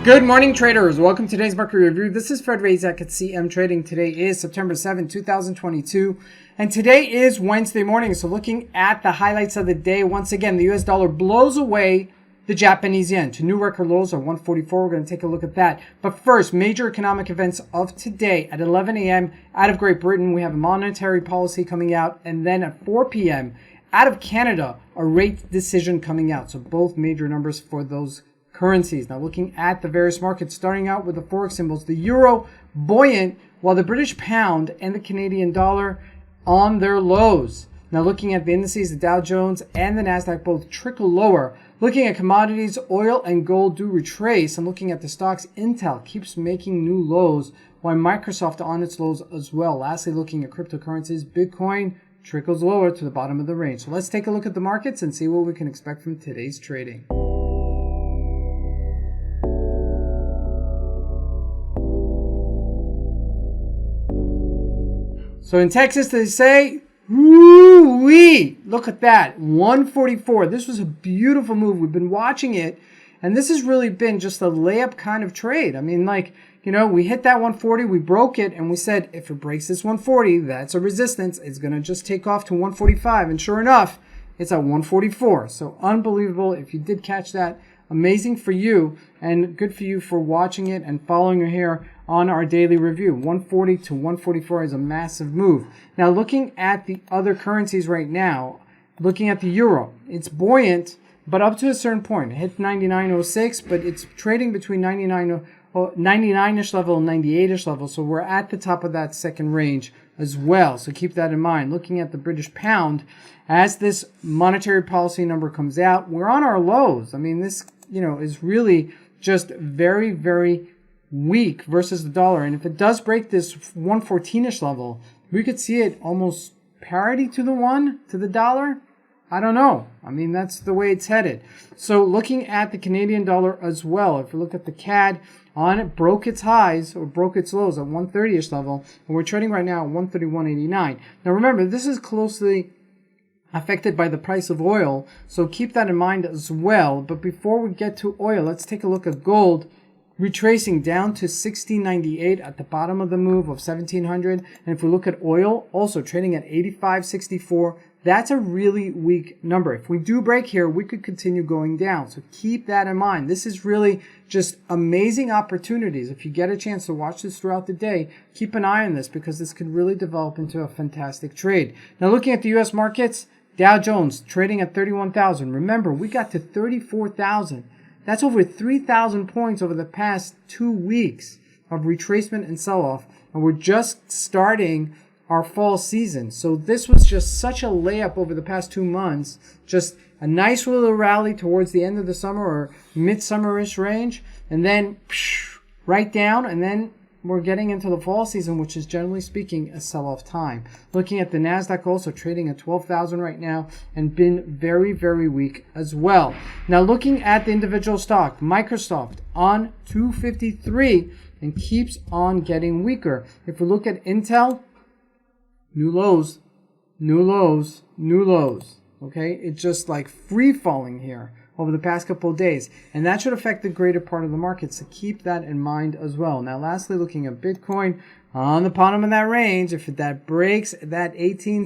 Good morning, traders. Welcome to today's market review. This is Fred Razak at CMTrading. Today is September 7, 2022, and today is Wednesday morning. So looking at the highlights of the day, once again, the US dollar blows away the Japanese yen to new record lows of 144. We're going to take a look at that. But first, major economic events of today at 11 a.m. out of Great Britain, we have a monetary policy coming out, and then at 4 p.m. out of Canada, a rate decision coming out. So both major numbers for those currencies. Now looking at the various markets, starting out with the Forex symbols, the euro buoyant, while the British pound and the Canadian dollar on their lows. Now looking at the indices, the Dow Jones and the NASDAQ both trickle lower. Looking at commodities, oil and gold do retrace. And looking at the stocks, Intel keeps making new lows, while Microsoft on its lows as well. Lastly, looking at cryptocurrencies, Bitcoin trickles lower to the bottom of the range. So let's take a look at the markets and see what we can expect from today's trading. So in Texas, they say, woo-wee, look at that, 144. This was a beautiful move. We've been watching it, and this has really been just a layup kind of trade. I mean, like, you know, we hit that 140, we broke it, and we said, if it breaks this 140, that's a resistance. It's going to just take off to 145, and sure enough, it's at 144. So unbelievable. If you did catch that, amazing for you, and good for you for watching it and following it here on our daily review. 140 to 144 is a massive move. Now looking at the other currencies right now, looking at the euro, it's buoyant, but up to a certain point. It hit 99.06, but it's trading between 99-ish level and 98-ish level. So we're at the top of that second range as well. So keep that in mind. Looking at the British pound, as this monetary policy number comes out, we're on our lows. I mean, this, you know, is really just very, very weak versus the dollar. And if it does break this 114-ish level, we could see it almost parity to the dollar. I don't know. I mean, that's the way it's headed. So looking at the Canadian dollar as well, if you look at the CAD, on it broke its highs or broke its lows at 130-ish level, and we're trading right now at 131.89. Now remember, this is closely affected by the price of oil, so keep that in mind as well. But before we get to oil, let's take a look at gold, retracing down to 1698 at the bottom of the move of 1700. And if we look at oil, also trading at 85.64, that's a really weak number. If we do break here, we could continue going down. So keep that in mind. This is really just amazing opportunities. If you get a chance to watch this throughout the day, keep an eye on this because this could really develop into a fantastic trade. Now looking at the US markets, Dow Jones trading at 31,000. Remember, we got to 34,000. That's over 3,000 points over the past 2 weeks of retracement and sell-off. And we're just starting our fall season. So this was just such a layup over the past 2 months. Just a nice little rally towards the end of the summer or midsummer-ish range. And then right down. And then we're getting into the fall season, which is generally speaking a sell-off time. Looking at the NASDAQ also trading at 12,000 right now and been very, very weak as well. Now looking at the individual stock, Microsoft on 253 and keeps on getting weaker. If we look at Intel, new lows, new lows, new lows. Okay, it's just like free falling here over the past couple of days, and that should affect the greater part of the market, so keep that in mind as well. Now lastly, looking at Bitcoin on the bottom of that range, if that breaks that 18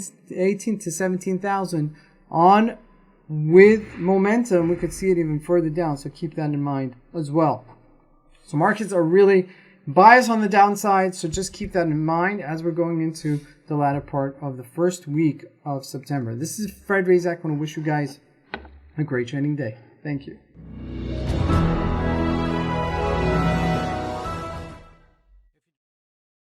to 17,000 on with momentum, we could see it even further down, so keep that in mind as well. So markets are really biased on the downside, so just keep that in mind as we're going into the latter part of the first week of September. This is Fred Razak. I want to wish you guys a great trading day. Thank you.